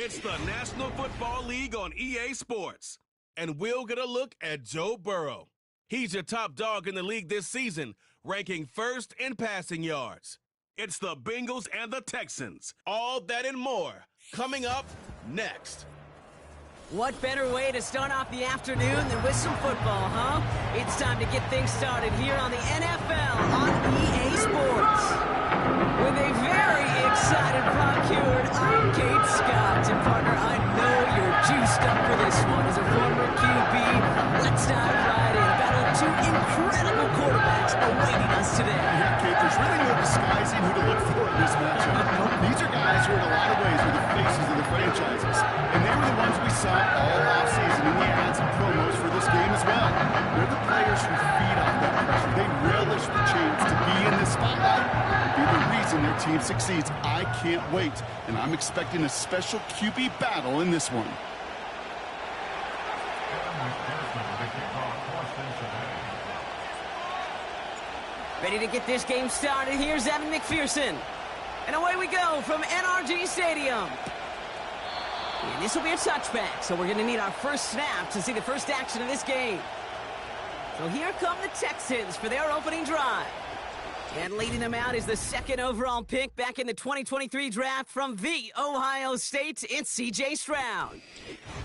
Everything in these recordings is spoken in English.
It's the National Football League on EA Sports. And we'll get a look at Joe Burrow. He's your top dog in the league this season, ranking first in passing yards. It's the Bengals and the Texans. All that and more coming up next. What better way to start off the afternoon than with some football, huh? It's time to get things started here on the NFL on EA Sports. With a very excited Brock Hewitt, I'm Kate Scott. And partner, I know you're juiced up for this one. As a former QB, let's dive right in. Battle of two incredible quarterbacks awaiting us today. Yeah, Kate, there's really no disguising who to look for in this matchup. These are guys who in a lot of ways are the faces of the franchises. And they were the ones we saw all offseason in the ads and promos for this game as well. They're the players who feed off that pressure. They relish the chance to be in the spotlight and be the reason their team succeeds. I can't wait, and I'm expecting a special QB battle in this one. Ready to get this game started. Here's Evan McPherson. And away we go from NRG Stadium. And this will be a touchback, so we're going to need our first snap to see the first action of this game. So here come the Texans for their opening drive. And leading them out is the second overall pick back in the 2023 draft from the Ohio State. It's C.J. Stroud.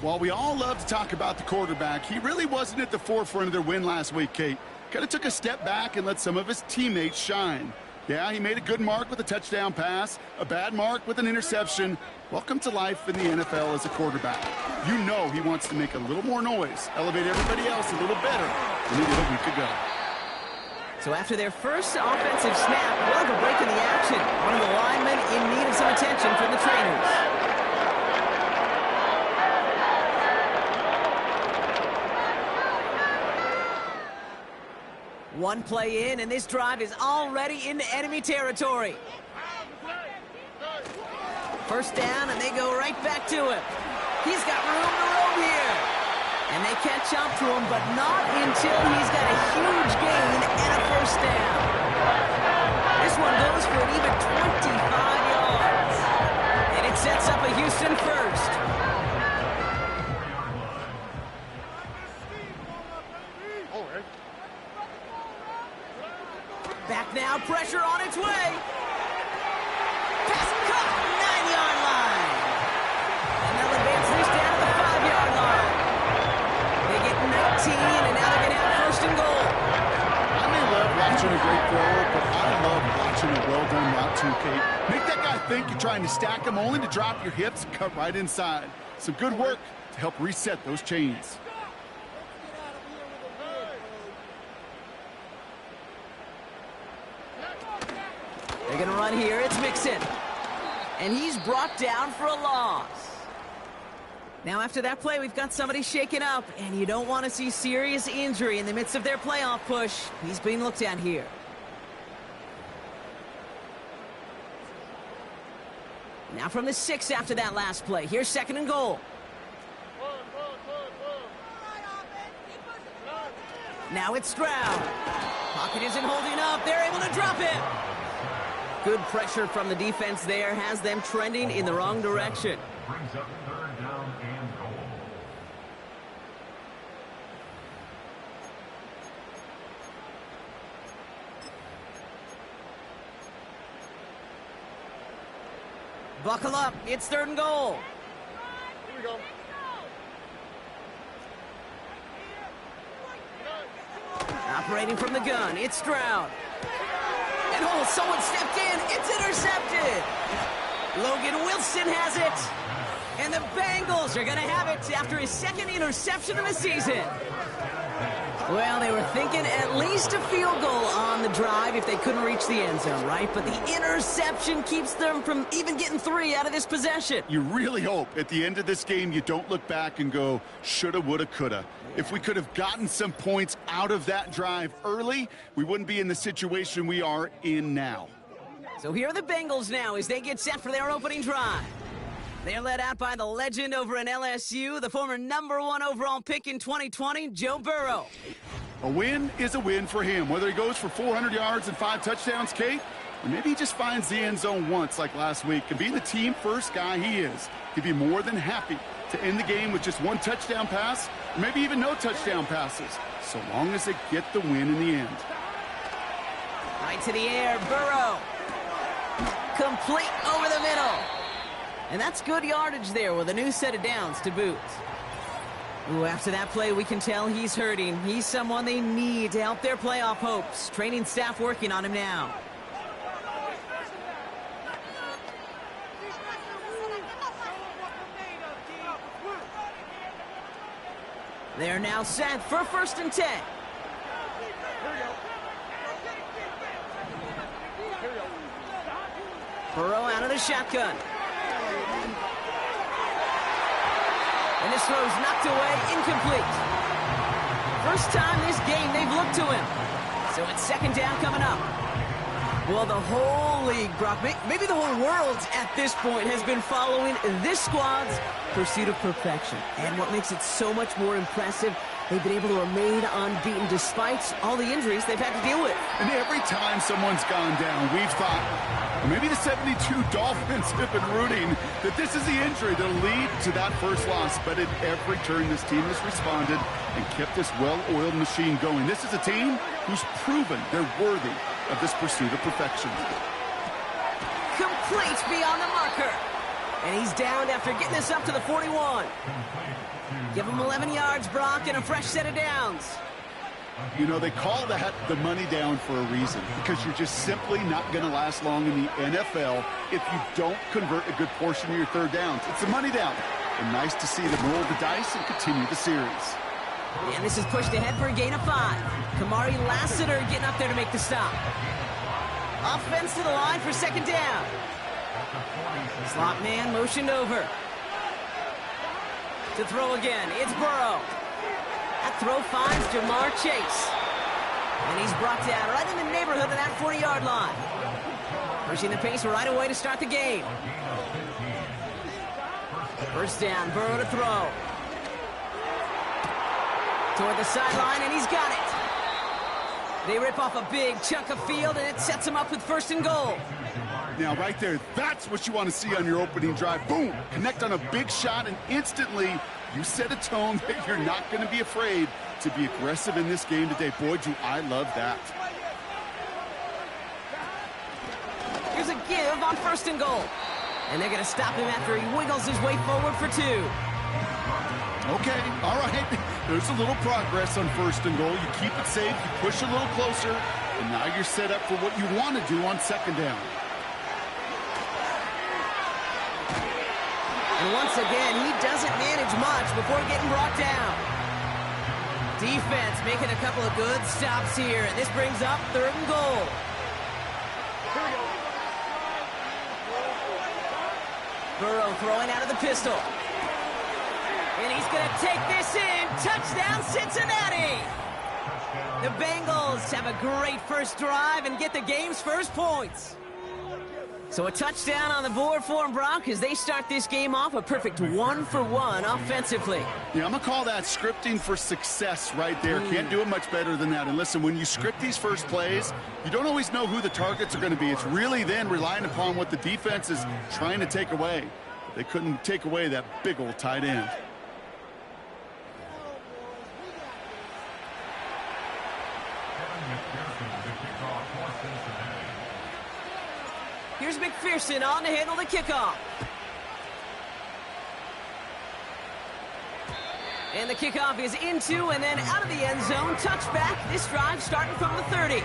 While we all love to talk about the quarterback, he really wasn't at the forefront of their win last week, Kate. Kind of took a step back and let some of his teammates shine. Yeah, he made a good mark with a touchdown pass, a bad mark with an interception. Welcome to life in the NFL as a quarterback. You know he wants to make a little more noise, elevate everybody else a little better than he did a week ago. So after their first offensive snap, we'll have a break in the action. One of the linemen in need of some attention from the trainers. One play in, and this drive is already into enemy territory. First down, and they go right back to him. He's got room to roam here. And they catch up to him, but not until he's got a huge gain and a first down. This one goes for an even 25 yards. And it sets up a Houston first. Back now, pressure on its way. Pass cut, 9-yard line. And they'll advance this down to the 5-yard line. They get 19, and now they're going to have first and goal. I may love watching a great thrower, but I love watching a well-done route too, Kate. Make that guy think you're trying to stack him only to drop your hips and cut right inside. Some good work to help reset those chains. They're going to run here. It's Mixon. And he's brought down for a loss. Now, after that play, we've got somebody shaken up, and you don't want to see serious injury in the midst of their playoff push. He's being looked at here. Now from the 6 after that last play. Here's second and goal. Now it's Stroud. Pocket isn't holding up. They're able to drop it. Good pressure from the defense there has them trending in the wrong direction. Brings up third down and goal. Buckle up. It's third and goal. Here we go. Operating from the gun. It's Stroud. And oh, someone stepped in. It's intercepted. Logan Wilson has it. And the Bengals are going to have it after his second interception of the season. Well, they were thinking at least a field goal on the drive if they couldn't reach the end zone, right? But the interception keeps them from even getting 3 out of this possession. You really hope at the end of this game you don't look back and go, shoulda, woulda, coulda. If we could have gotten some points out of that drive early, we wouldn't be in the situation we are in now. So here are the Bengals now as they get set for their opening drive. They're led out by the legend over in LSU, the former #1 overall pick in 2020, Joe Burrow. A win is a win for him. Whether he goes for 400 yards and 5 touchdowns, Kate, Or maybe he just finds the end zone once like last week. And being the team first guy he is, he'd be more than happy to end the game with just one touchdown pass, or maybe even no touchdown passes, so long as they get the win in the end. Right to the air, Burrow. Complete over the middle. And that's good yardage there with a new set of downs to boot. Ooh, after that play, we can tell he's hurting. He's someone they need to help their playoff hopes. Training staff working on him now. They're now set for 1st and 10. Burrow out of the shotgun. And this throw's knocked away, incomplete. First time this game they've looked to him. So it's 2nd down coming up. Well, the whole league, Brock, maybe the whole world at this point has been following this squad's pursuit of perfection. And what makes it so much more impressive, they've been able to remain unbeaten despite all the injuries they've had to deal with. And every time someone's gone down, we've thought, maybe the 72 Dolphins have been rooting that this is the injury that'll lead to that first loss. But at every turn, this team has responded and kept this well-oiled machine going. This is a team who's proven they're worthy of this pursuit of perfection. Complete beyond the marker. And he's down after getting this up to the 41. Give him 11 yards, Brock, and a fresh set of downs. You know, they call that the money down for a reason, because you're just simply not going to last long in the NFL if you don't convert a good portion of your 3rd downs. It's a money down. And nice to see them roll the dice and continue the series. And this is pushed ahead for a gain of 5. Kamari Lassiter getting up there to make the stop. Offense to the line for 2nd down. Slot man motioned over. To throw again, it's Burrow. That throw finds Jamar Chase. And he's brought down right in the neighborhood of that 40-yard line. Pushing the pace right away to start the game. 1st down, Burrow to throw. Toward the sideline, and he's got it. They rip off a big chunk of field, and it sets him up with 1st and goal. Now, right there, that's what you want to see on your opening drive. Boom! Connect on a big shot, and instantly you set a tone that you're not going to be afraid to be aggressive in this game today. Boy, do I love that. Here's a give on 1st and goal. And they're going to stop him after he wiggles his way forward for 2. Okay, all right. There's a little progress on 1st and goal. You keep it safe, you push a little closer, and now you're set up for what you want to do on 2nd down. And once again, he doesn't manage much before getting brought down. Defense making a couple of good stops here, and this brings up 3rd and goal. Burrow throwing out of the pistol. And he's going to take this in. Touchdown, Cincinnati! The Bengals have a great first drive and get the game's first points. So a touchdown on the board for them, Brock, as they start this game off a perfect 1-for-1 offensively. Yeah, I'm going to call that scripting for success right there. Can't do it much better than that. And listen, when you script these first plays, you don't always know who the targets are going to be. It's really then relying upon what the defense is trying to take away. They couldn't take away that big old tight end. Here's McPherson on to handle the kickoff. And the kickoff is into and then out of the end zone. Touchback. This drive starting from the 30.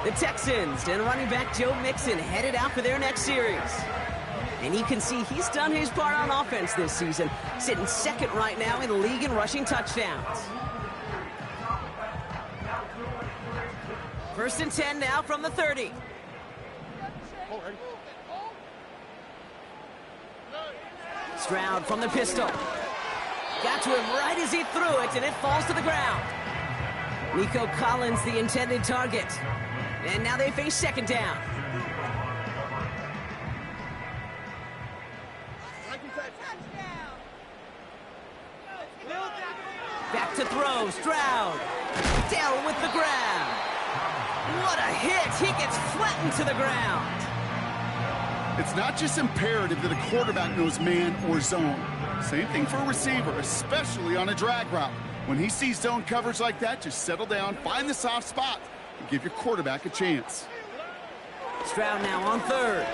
The Texans and running back Joe Mixon headed out for their next series. And you can see he's done his part on offense this season, sitting 2nd right now in the league in rushing touchdowns. 1st and 10 now from the 30. Stroud from the pistol. Got to him right as he threw it, and it falls to the ground. Nico Collins, the intended target. And now they face 2nd down. Back to throw, Stroud. Down with the grab. What a hit! He gets flattened to the ground. It's not just imperative that a quarterback knows man or zone. Same thing for a receiver, especially on a drag route. When he sees zone coverage like that, just settle down, find the soft spot, and give your quarterback a chance. Stroud now on third.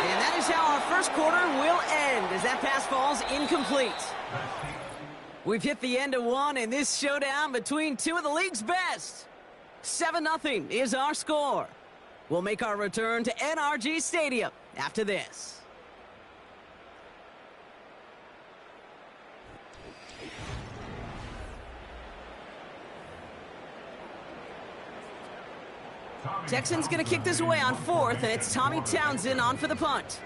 And that is how our first quarter will end as that pass falls incomplete. We've hit the end of one in this showdown between two of the league's best. 7-0 is our score. We'll make our return to NRG Stadium after this. Texans going to kick this away on fourth, and it's Tommy Townsend on for the punt.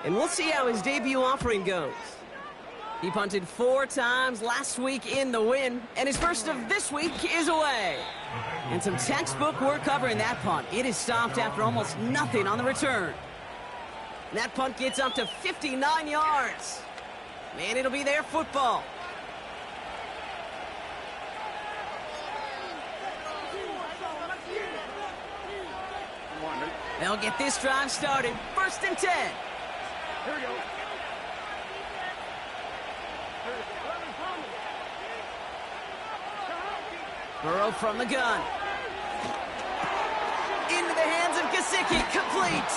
And we'll see how his debut offering goes. He punted 4 times last week in the win, and his first of this week is away. And some textbook work covering that punt. It is stopped after almost nothing on the return. And that punt gets up to 59 yards. Man, it'll be their football. They'll get this drive started. 1st and 10. Here we go. Burrow from the gun. Into the hands of Gesicki. Complete.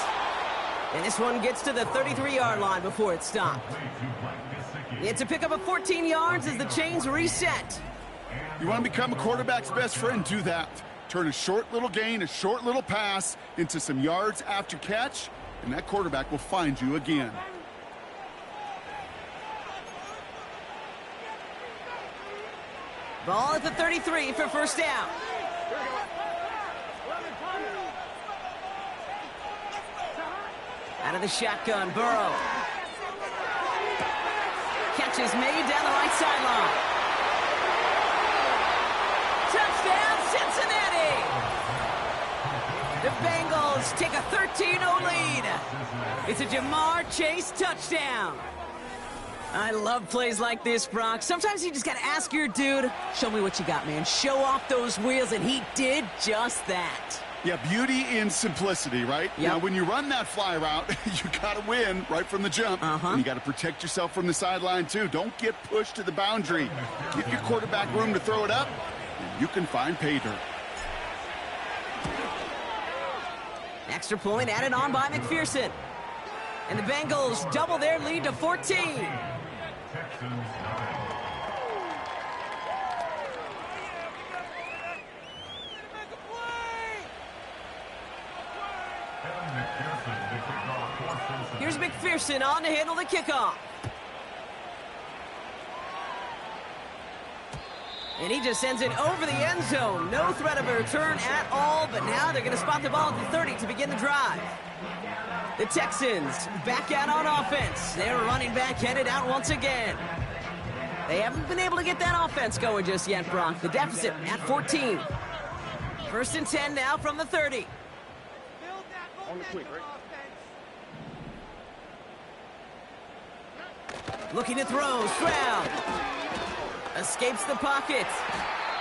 And this one gets to the 33-yard line before it's stopped. It's a pickup of 14 yards as the chains reset. You want to become a quarterback's best friend? Do that. Turn a short little gain, a short little pass into some yards after catch, and that quarterback will find you again. Ball at the 33 for first down. Out of the shotgun, Burrow. Catch is made down the right sideline. Touchdown, Cincinnati! The Bengals take a 13-0 lead. It's a Jamar Chase touchdown. I love plays like this, Brock. Sometimes you just got to ask your dude, show me what you got, man. Show off those wheels, and he did just that. Yeah, beauty in simplicity, right? Yep. Now, when you run that fly route, you got to win right from the jump. And you got to protect yourself from the sideline, too. Don't get pushed to the boundary. Give your quarterback room to throw it up, and you can find pay dirt. Extra point added on by McPherson. And the Bengals double their lead to 14. Here's McPherson on to handle the kickoff. And he just sends it over the end zone. No threat of a return at all, but now they're going to spot the ball at the 30 to begin the drive. The Texans back out on offense. Their running back headed out once again. They haven't been able to get that offense going just yet, Brock. The deficit at 14. 1st and 10 now from the 30. Looking to throw. Stroud escapes the pocket.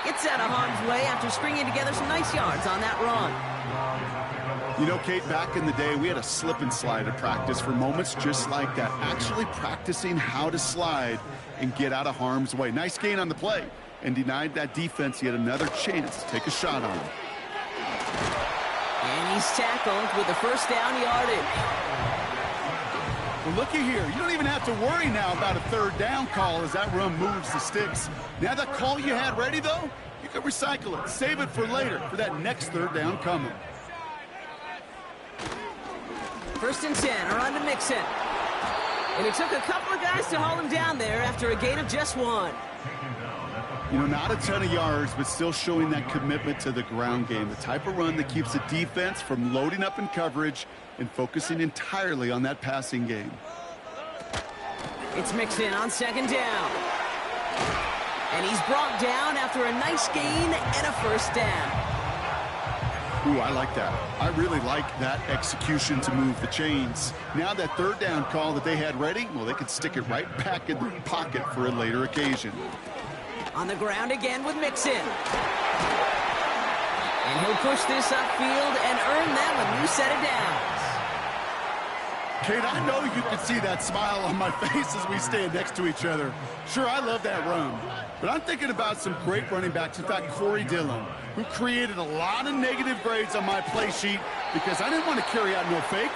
Gets out of harm's way after stringing together some nice yards on that run. You know, Kate, back in the day, we had a slip and slide at practice for moments just like that. Actually practicing how to slide and get out of harm's way. Nice gain on the play, and denied that defense yet another chance to take a shot on him. And he's tackled with the first down yardage. Well, looky here. You don't even have to worry now about a 3rd down call as that run moves the sticks. Now that call you had ready, though, you can recycle it. Save it for later for that next 3rd down coming. 1st and 10, a run to Mixon. And it took a couple of guys to haul him down there after a gain of just 1. You know, not a ton of yards, but still showing that commitment to the ground game. The type of run that keeps the defense from loading up in coverage and focusing entirely on that passing game. It's Mixon on 2nd down. And he's brought down after a nice gain and a 1st down. Ooh, I like that. I really like that execution to move the chains. Now that 3rd down call that they had ready, well, they could stick it right back in the pocket for a later occasion. On the ground again with Mixon. And he'll push this upfield and earn them a new set of downs. Kate, I know you can see that smile on my face as we stand next to each other. Sure, I love that run, but I'm thinking about some great running backs. In fact, Corey Dillon, who created a lot of negative grades on my play sheet because I didn't want to carry out no fake.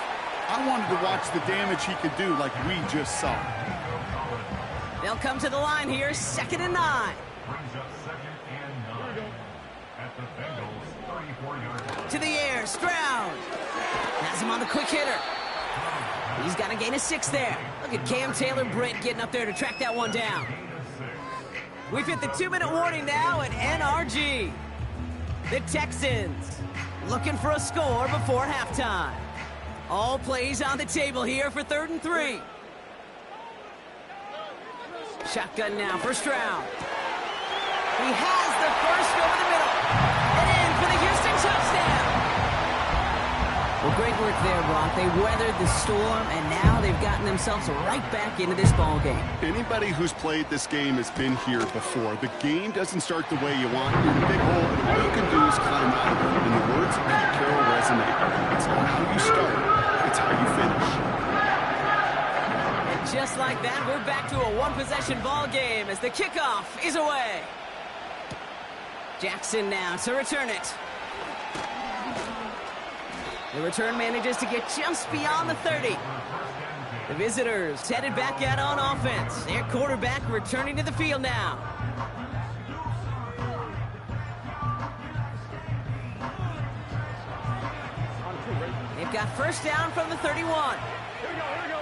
I wanted to watch the damage he could do like we just saw. They'll come to the line here, 2nd and 9. Brings up 2nd and 9 at the Bengals 34-yard line. To the air, Stroud. Has him on the quick hitter. He's got to gain a 6 there. Look at Cam Taylor-Britt getting up there to track that one down. We've hit the 2-minute warning now at NRG. The Texans looking for a score before halftime. All plays on the table here for 3rd and 3. Shotgun now for Stroud. He has the first over the middle. And in for the Houston touchdown. Well, great work there, Brock. They weathered the storm, and now they've gotten themselves right back into this ball game. Anybody who's played this game has been here before. The game doesn't start the way you want. You're in a big hole, and all you can do is climb out of it. And the words of Pete Carroll resonate. It's not how you start, it's how you finish. And just like that, we're back to a one-possession ball game as the kickoff is away. Jackson now to return it. The return manages to get just beyond the 30. The visitors headed back out on offense. Their quarterback returning to the field now. They've got first down from the 31. Here we go.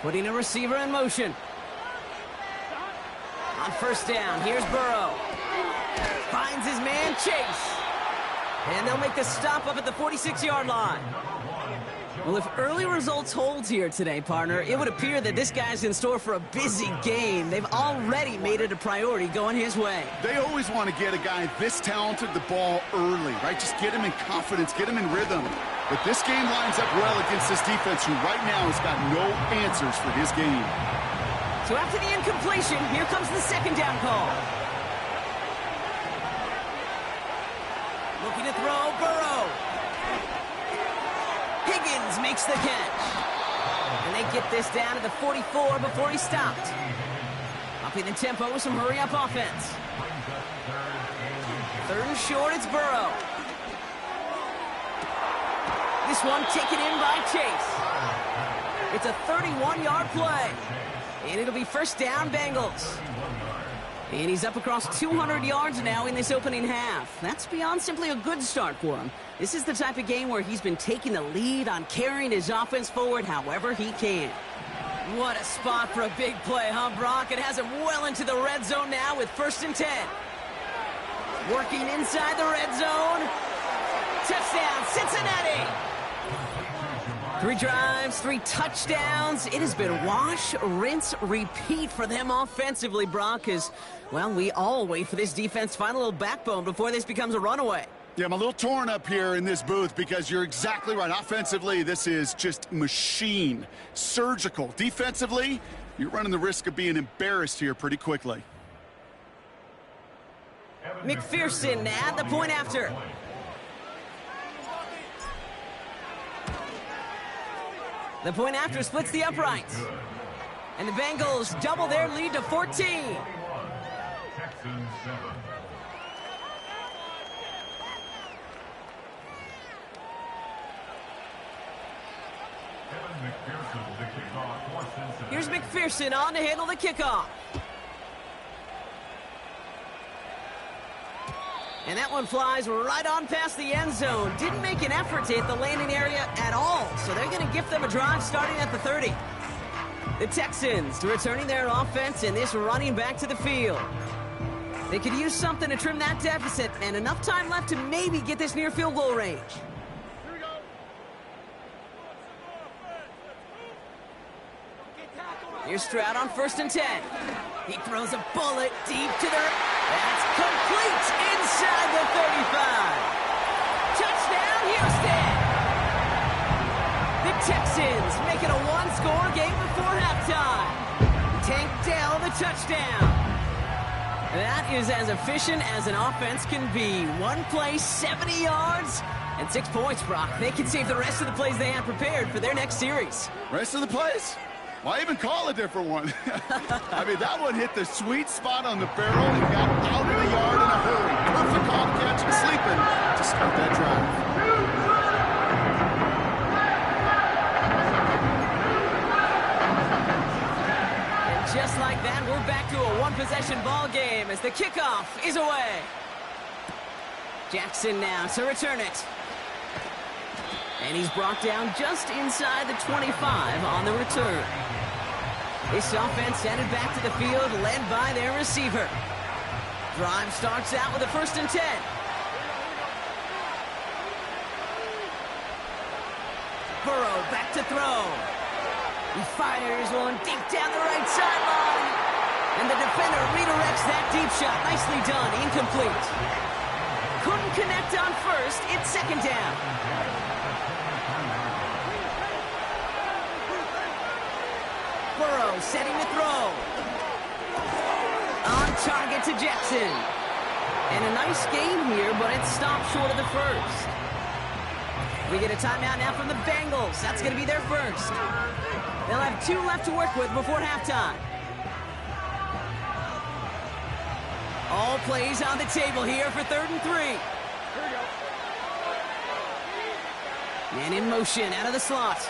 Putting a receiver in motion. On first down, here's Burrow. Finds his man, Chase. And they'll make the stop up at the 46-yard line. Well, if early results hold here today, partner, it would appear that this guy's in store for a busy game. They've already made it a priority going his way. They always want to get a guy this talented the ball early, right? Just get him in confidence, get him in rhythm. But this game lines up well against this defense, who right now has got no answers for his game. So after the incompletion, here comes the 2nd down call. Looking to throw, Burrow. Higgins makes the catch. And they get this down to the 44 before he stopped. Upping the tempo with some hurry-up offense. 3rd and short, it's Burrow. This one taken in by Chase. It's a 31-yard play. And it'll be first down, Bengals. And he's up across 200 yards now in this opening half. That's beyond simply a good start for him. This is the type of game where he's been taking the lead on carrying his offense forward however he can. What a spot for a big play, huh, Brock? It has him well into the red zone now with 1st and 10. Working inside the red zone. Touchdown, Cincinnati! 3 drives, 3 touchdowns. It has been wash, rinse, repeat for them offensively, Brock, as, well, we all wait for this defense to find a little backbone before this becomes a runaway. Yeah, I'm a little torn up here in this booth because you're exactly right. Offensively, this is just machine, surgical. Defensively, you're running the risk of being embarrassed here pretty quickly. McPherson at the point after. The point after splits the uprights. And the Bengals double their lead to 14. Texans 7. McPherson, the kickoff for Cincinnati. Here's McPherson on to handle the kickoff. And that one flies right on past the end zone. Didn't make an effort to hit the landing area at all. So they're going to gift them a drive starting at the 30. The Texans returning their offense and this running back to the field. They could use something to trim that deficit and enough time left to maybe get this near field goal range. Here's Stroud on 1st and 10. He throws a bullet deep to the... That's complete inside the 35. Touchdown, Houston! The Texans make it a one-score game before halftime. Tank Dell the touchdown. That is as efficient as an offense can be. One play, 70 yards, and 6 points, Brock. They can save the rest of the plays they have prepared for their next series. Rest of the plays? Why even call a different one? I mean, that one hit the sweet spot on the barrel and got out of the yard in a hurry. Perfect call to catch him sleeping to start that drive. Just like that, we're back to a one-possession ball game as the kickoff is away. Jackson now to return it. And he's brought down just inside the 25 on the return. This offense headed back to the field, led by their receiver. Drive starts out with a 1st and 10. Burrow back to throw. He fires one deep down the right sideline. And the defender redirects that deep shot. Nicely done. Incomplete. Couldn't connect on 1st. It's 2nd down. Burrow setting the throw. On target to Jackson. And a nice game here, but it stopped short of the 1st. We get a timeout now from the Bengals. That's going to be their 1st. They'll have 2 left to work with before halftime. All plays on the table here for 3rd and 3. Here we go. Man in motion out of the slot.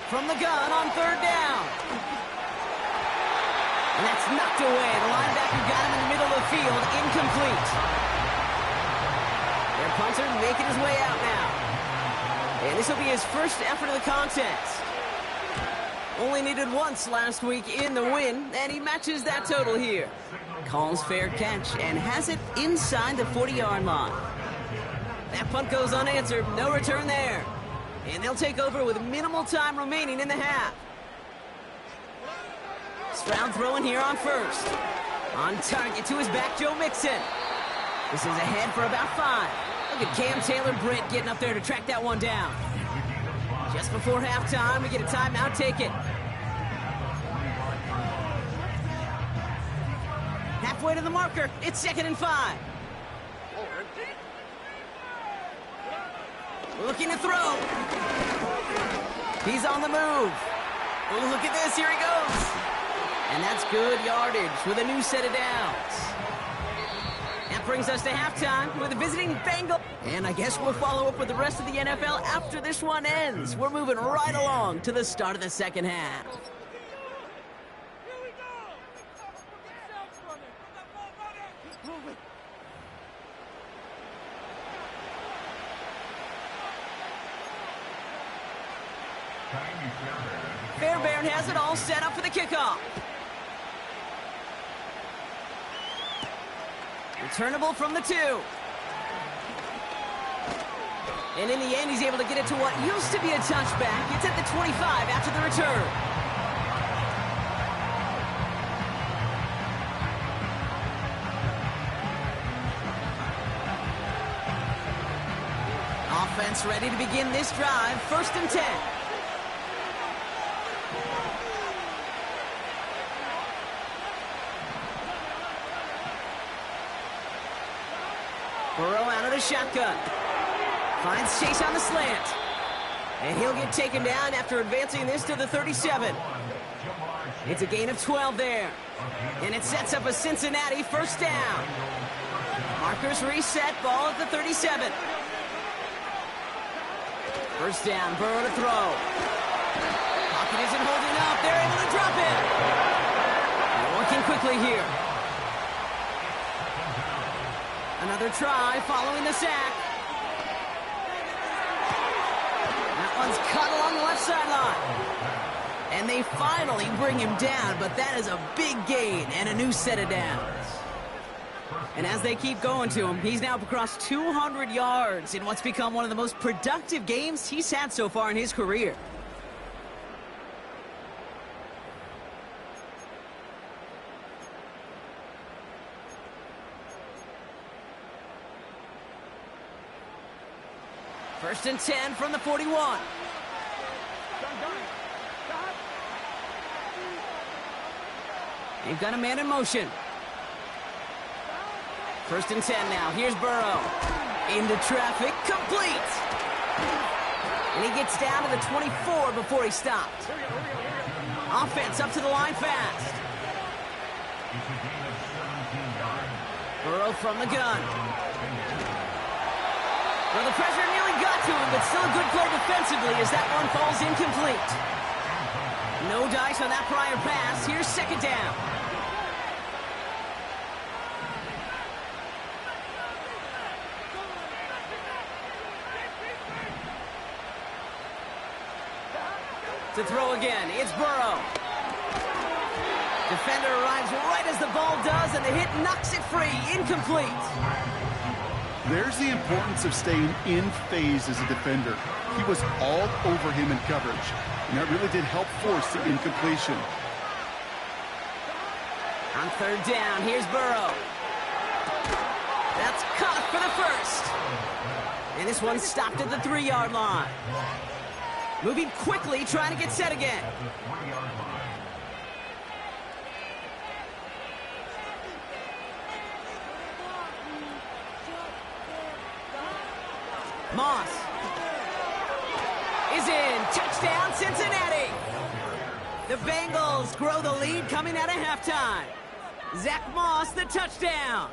From the gun on 3rd down. And that's knocked away. The linebacker got him in the middle of the field. Incomplete. Their punter making his way out now. And this will be his 1st effort of the contest. Only needed once last week in the win, and he matches that total here. Calls fair catch and has it inside the 40-yard line. That punt goes unanswered. No return there. And they'll take over with minimal time remaining in the half. Stroud throwing here on 1st. On target to his back, Joe Mixon. This is ahead for about 5. Look at Cam Taylor-Britt getting up there to track that one down. Just before halftime, we get a timeout taken. Halfway to the marker, it's 2nd and 5. Looking to throw. He's on the move. Oh, look at this, here he goes. And that's good yardage with a new set of downs. That brings us to halftime with the visiting Bengals. And I guess we'll follow up with the rest of the NFL after this one ends. We're moving right along to the start of the 2nd half. Fairbairn has it all set up for the kickoff. Returnable from the 2. And in the end, he's able to get it to what used to be a touchback. It's at the 25 after the return. Offense ready to begin this drive. 1st and 10. Burrow out of the shotgun. Finds Chase on the slant. And he'll get taken down after advancing this to the 37. It's a gain of 12 there. And it sets up a Cincinnati 1st down. Markers reset, ball at the 37. 1st down, Burrow to throw. Pocket isn't holding up. They're able to drop it. They're working quickly here. Another try following the sack. That one's cut along the left sideline. And they finally bring him down, but that is a big gain and a new set of downs. And as they keep going to him, he's now across 200 yards in what's become one of the most productive games he's had so far in his career. First and 10 from the 41. They've got a man in motion. 1st and 10 now. Here's Burrow. Into traffic, complete. And he gets down to the 24 before he stopped. Offense up to the line fast. Burrow from the gun. Well, the pressure nearly got to him, but still a good play defensively as that one falls incomplete. No dice on that prior pass. Here's 2nd down. To throw again, it's Burrow. Defender arrives right as the ball does, and the hit knocks it free. Incomplete. There's the importance of staying in phase as a defender. He was all over him in coverage, and that really did help force the incompletion. On 3rd down, here's Burrow. That's caught for the 1st. And this one stopped at the 3-yard line. Moving quickly, trying to get set again. Moss is in. Touchdown, Cincinnati. The Bengals grow the lead coming out of halftime. Zach Moss, the touchdown.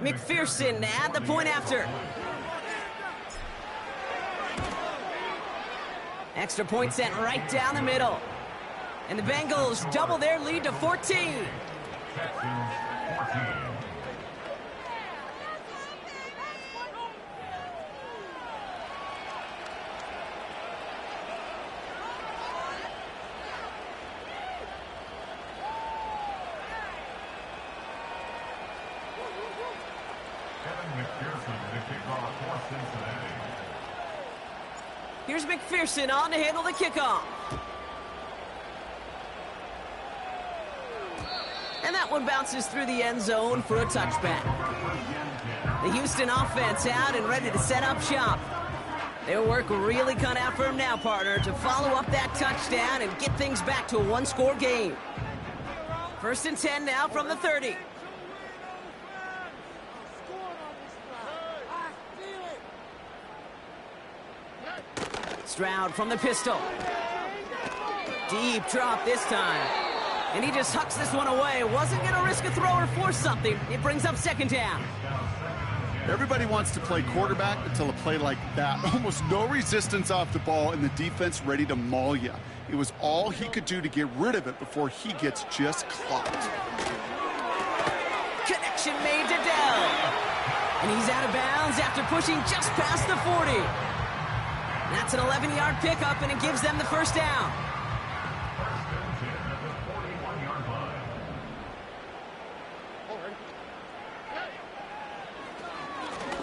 McPherson to add the point after. Extra point sent right down the middle. And the Bengals double their lead to 14. Here's McPherson on to handle the kickoff. And that one bounces through the end zone for a touchback. The Houston offense out and ready to set up shop. Their work really cut out for him now, partner, to follow up that touchdown and get things back to a one-score game. 1st and 10 now from the 30. Stroud from the pistol. Deep drop this time. And he just hucks this one away. Wasn't going to risk a throw or force something. It brings up 2nd down. Everybody wants to play quarterback until a play like that. Almost no resistance off the ball and the defense ready to maul you. It was all he could do to get rid of it before he gets just clocked. Connection made to Dell. And he's out of bounds after pushing just past the 40. That's an 11-yard pickup, and it gives them the 1st down.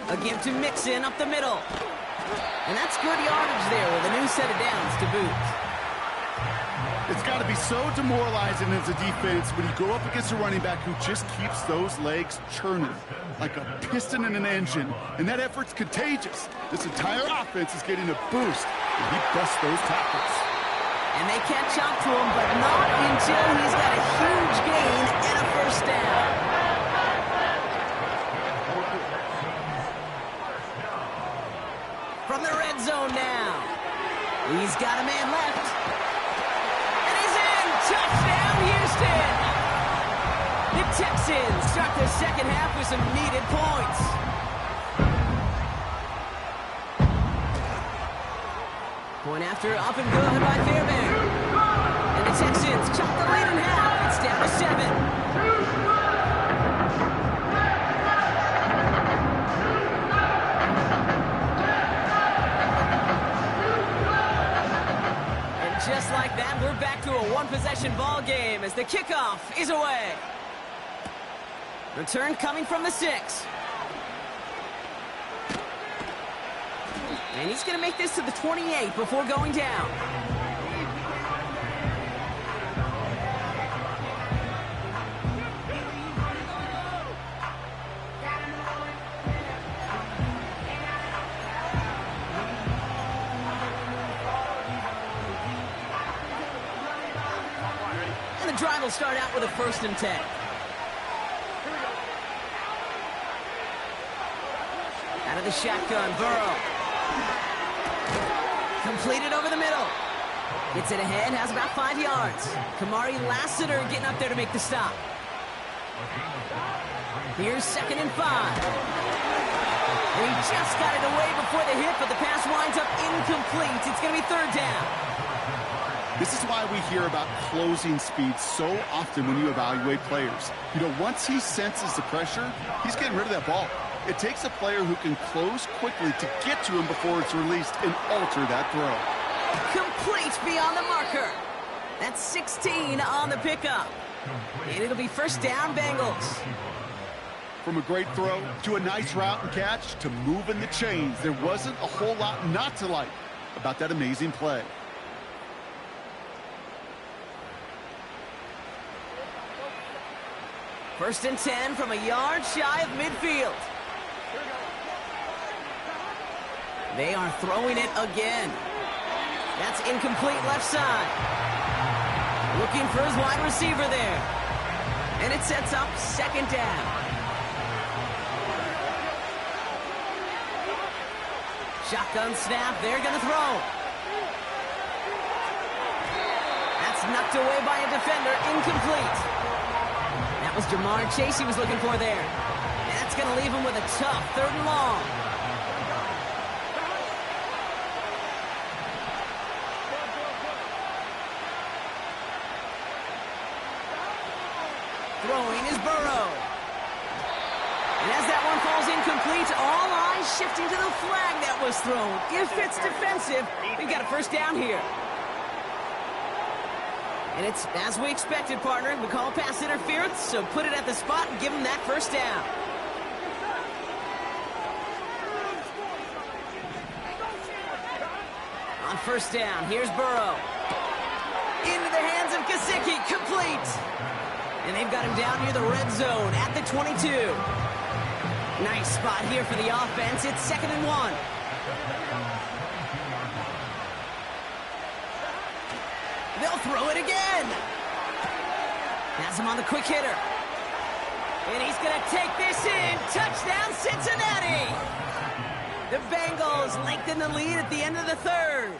A give to Mixon up the middle. And that's good yardage there with a new set of downs to boot. It's got to be so demoralizing as a defense when you go up against a running back who just keeps those legs churning like a piston in an engine. And that effort's contagious. This entire offense is getting a boost, and he busts those tackles. And they catch up to him, but not until he's got a huge gain and a 1st down. From the red zone now. He's got a man left. And he's in! Touchdown, Houston! The Texans start the 2nd half with some needed points. Point after, up and good by Fairbairn. And the Texans chop the lead in half. It's down to 7. Just like that, we're back to a one-possession ball game as the kickoff is away. Return coming from the 6. And he's going to make this to the 28 before going down. drive will start out with a 1st and 10. Out of the shotgun, Burrow. Completed over the middle. Gets it ahead, has about 5 yards. Kamari Lassiter getting up there to make the stop. Here's 2nd and 5. And he just got it away before the hit, but the pass winds up incomplete. It's going to be 3rd down. This is why we hear about closing speed so often when you evaluate players. You know, once he senses the pressure, he's getting rid of that ball. It takes a player who can close quickly to get to him before it's released and alter that throw. Complete beyond the marker. That's 16 on the pickup. And it'll be 1st down, Bengals. From a great throw to a nice route and catch to moving the chains, there wasn't a whole lot not to like about that amazing play. First and 10 from a yard shy of midfield. They are throwing it again. That's incomplete left side. Looking for his wide receiver there. And it sets up 2nd down. Shotgun snap, they're going to throw. That's knocked away by a defender, incomplete. That was Jamar Chase he was looking for there. And that's going to leave him with a tough 3rd and long. Throwing is Burrow. And as that one falls incomplete, all eyes shifting to the flag that was thrown. If it's defensive, we've got a 1st down here. And it's as we expected, partner. We call pass interference, so put it at the spot and give him that 1st down. On 1st down, here's Burrow. Into the hands of Gesicki, complete. And they've got him down near the red zone at the 22. Nice spot here for the offense. It's 2nd and 1. They'll throw it again. Has him on the quick hitter. And he's going to take this in. Touchdown, Cincinnati. The Bengals lengthen the lead at the end of the 3rd.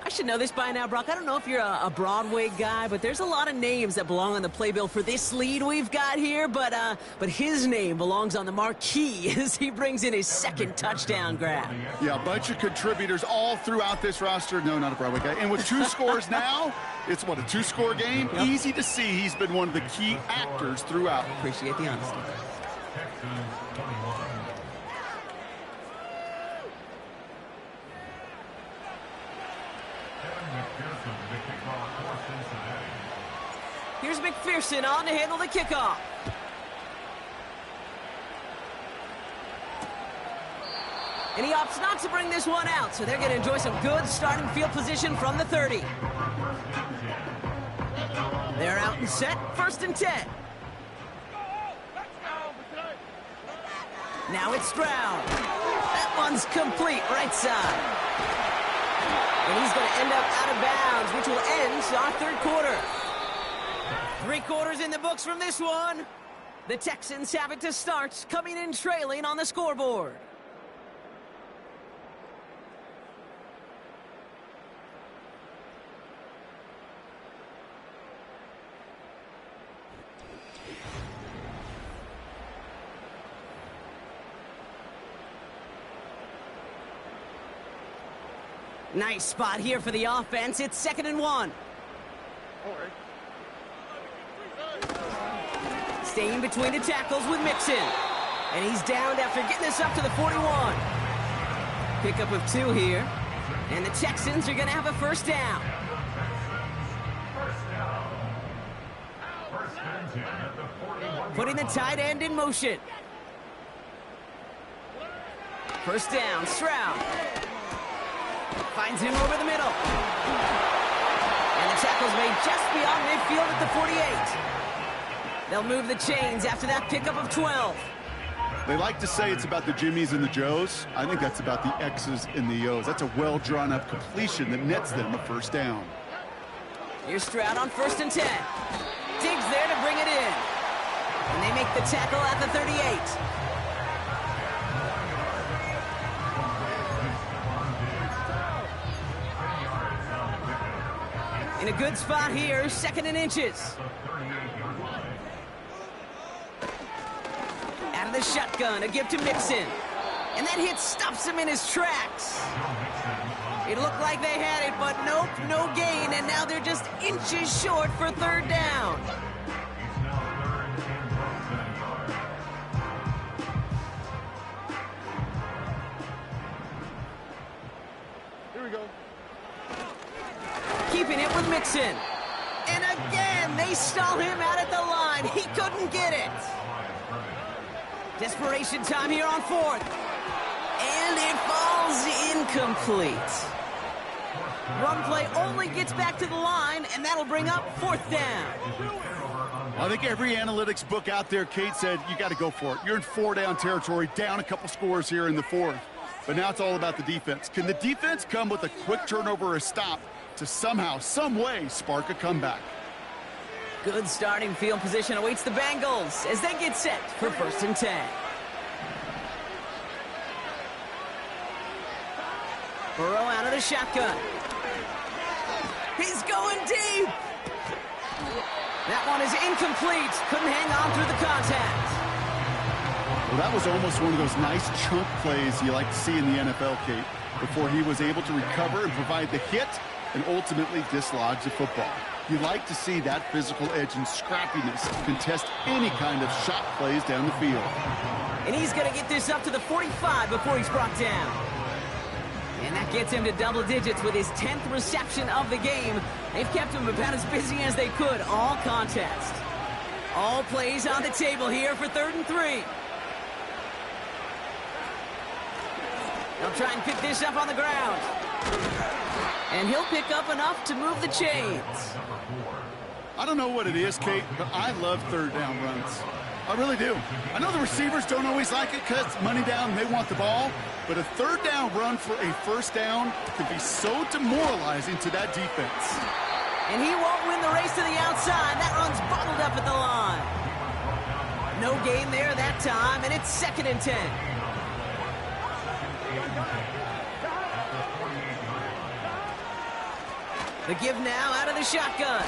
I should know this by now, Brock. I don't know if you're a Broadway guy, but there's a lot of names that belong on the playbill for this lead we've got here. But his name belongs on the marquee as he brings in his 2nd touchdown grab. Yeah, a bunch of contributors all throughout this roster. No, not a Broadway guy. And with 2 scores now, it's what, a 2-score game? Yep. Easy to see he's been one of the key actors throughout. Appreciate the honesty. Here's McPherson on to handle the kickoff. And he opts not to bring this one out, so they're going to enjoy some good starting field position from the 30. They're out and set, 1st and 10. Now it's Stroud. That one's complete, right side. And he's going to end up out of bounds, which will end our 3rd quarter. 3 quarters in the books from this one. The Texans have it to start, coming in trailing on the scoreboard. Nice spot here for the offense. It's 2nd and 1. Staying between the tackles with Mixon. And he's downed after getting this up to the 41. Pickup of 2 here. And the Texans are going to have a 1st down. Putting the tight end in motion. 1st down, Stroud. Finds him over the middle. And the tackle's made just beyond midfield at the 48. They'll move the chains after that pickup of 12. They like to say it's about the Jimmies and the Joes. I think that's about the X's and the O's. That's a well-drawn-up completion that nets them a 1st down. Here's Stroud on 1st and 10. Diggs there to bring it in. And they make the tackle at the 38. In a good spot here, 2nd and inches. Out of the shotgun, a give to Mixon. And that hit stops him in his tracks. It looked like they had it, but nope, no gain. And now they're just inches short for 3rd down. Here we go. Keeping it with Mixon. And again, they stall him out at the line. He couldn't get it. Desperation time here on 4th. And it falls incomplete. Run play only gets back to the line, and that'll bring up 4th down. I think every analytics book out there, Kate, said you got to go for it. You're in 4-down territory, down a couple scores here in the 4th. But now it's all about the defense. Can the defense come with a quick turnover or a stop to somehow, some way, spark a comeback? Good starting field position awaits the Bengals as they get set for 1st and 10. Burrow out of the shotgun. He's going deep. That one is incomplete. Couldn't hang on through the contact. Well, that was almost one of those nice chunk plays you like to see in the NFL, Kate, before he was able to recover and provide the hit and ultimately dislodge the football. You like to see that physical edge and scrappiness to contest any kind of shot plays down the field. And he's going to get this up to the 45 before he's brought down. And that gets him to double digits with his 10th reception of the game. They've kept him about as busy as they could all contest. All plays on the table here for 3rd and 3. They'll try and pick this up on the ground. And he'll pick up enough to move the chains. I don't know what it is, Kate, but I love 3rd down runs. I really do. I know the receivers don't always like it because money down, they want the ball. But a 3rd down run for a 1st down can be so demoralizing to that defense. And he won't win the race to the outside. That run's bottled up at the line. No gain there that time, and it's 2nd and 10. The give now out of the shotgun.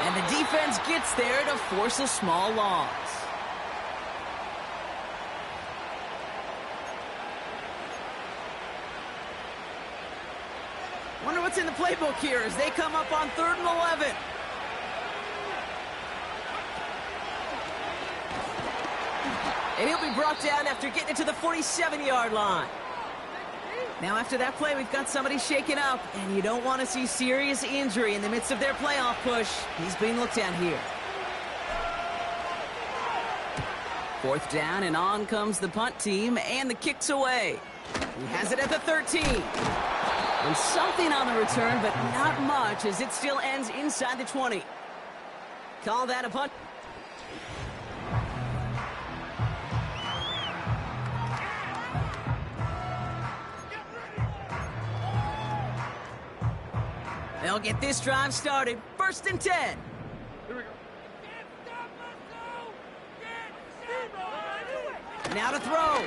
And the defense gets there to force a small loss. Wonder what's in the playbook here as they come up on 3rd and 11. And he'll be brought down after getting it to the 47-yard line. Now after that play, we've got somebody shaken up, and you don't want to see serious injury in the midst of their playoff push. He's being looked at here. 4th down, and on comes the punt team, and the kick's away. He has it at the 13. And something on the return, but not much, as it still ends inside the 20. Call that a punt. They'll get this drive started. 1st and 10. Here we go. Now to throw.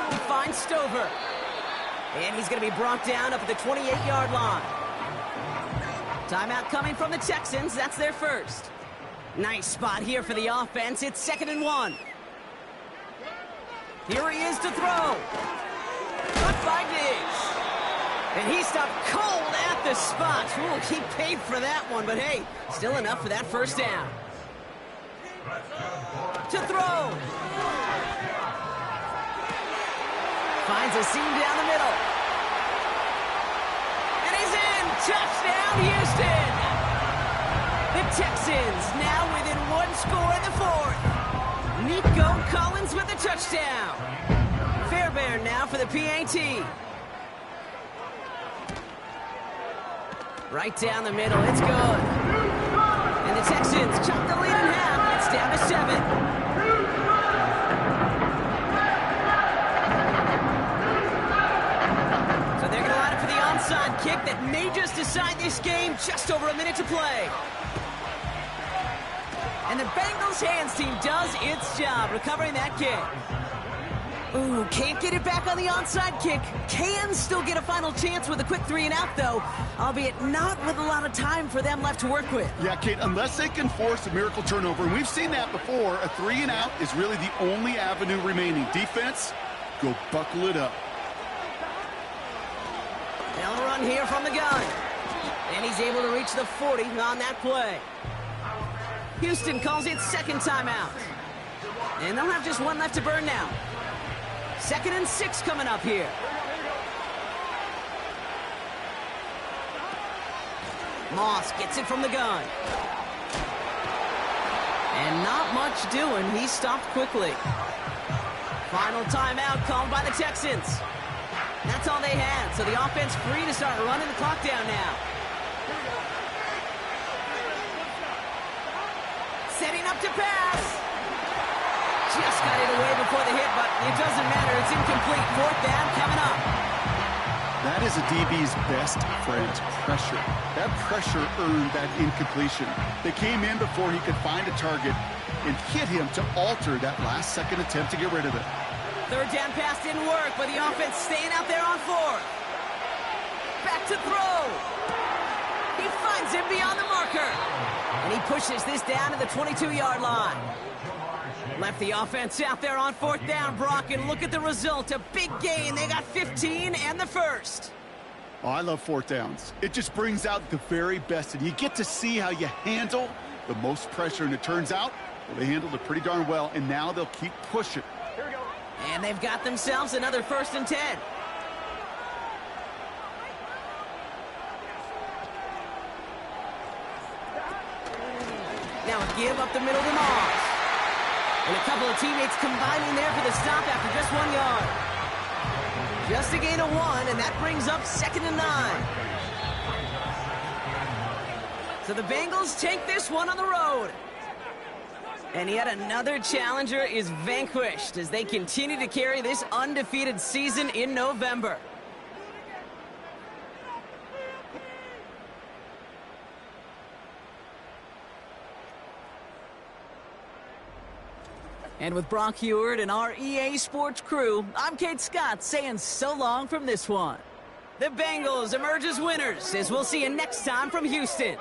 He finds Stover. And he's going to be brought down up at the 28-yard line. Timeout coming from the Texans. That's their first. Nice spot here for the offense. It's 2nd and 1. Here he is to throw. Caught by Diggs. And he stopped cold at the spot. Ooh, he paid for that one, but hey, still enough for that 1st down. To throw. Finds a seam down the middle. And he's in. Touchdown, Houston. The Texans now within 1 score in the 4th. Nico Collins with the touchdown. Fairbairn now for the PAT. Right down the middle, it's good. And the Texans chop the lead in half. It's down to 7. So they're going to line up for the onside kick that may just decide this game. Just over a minute to play. And the Bengals hands team does its job recovering that kick. Ooh, can't get it back on the onside kick. Can still get a final chance with a quick 3-and-out, though, albeit not with a lot of time for them left to work with. Yeah, Kate, unless they can force a miracle turnover, and we've seen that before, a 3-and-out is really the only avenue remaining. Defense, go buckle it up. They'll run here from the gun. And he's able to reach the 40 on that play. Houston calls it second timeout. And they'll have just one left to burn now. 2nd and 6 coming up here. Moss gets it from the gun. And not much doing. He stopped quickly. Final timeout called by the Texans. That's all they had, so the offense free to start running the clock down now. Setting up to pass. Just got it away before the hit, but it doesn't matter. It's incomplete. 4th down coming up. That is a DB's best friend, pressure. That pressure earned that incompletion. They came in before he could find a target and hit him to alter that last-second attempt to get rid of it. 3rd down pass didn't work, but the offense staying out there on 4th. Back to throw. He finds him beyond the marker. And he pushes this down to the 22-yard line. Left the offense out there on 4th down, Brock, and look at the result. A big gain. They got 15 and the first. Oh, I love 4th downs. It just brings out the very best, and you get to see how you handle the most pressure, and it turns out, well, they handled it pretty darn well, and now they'll keep pushing. And they've got themselves another 1st and 10. Now a give up the middle to Moss. And a couple of teammates combining there for the stop after just 1 yard. Just a gain of 1, and that brings up 2nd and 9. So the Bengals take this one on the road. And yet another challenger is vanquished as they continue to carry this undefeated season in November. And with Brock Heward and our EA Sports crew, I'm Kate Scott saying so long from this one. The Bengals emerge as winners, as we'll see you next time from Houston.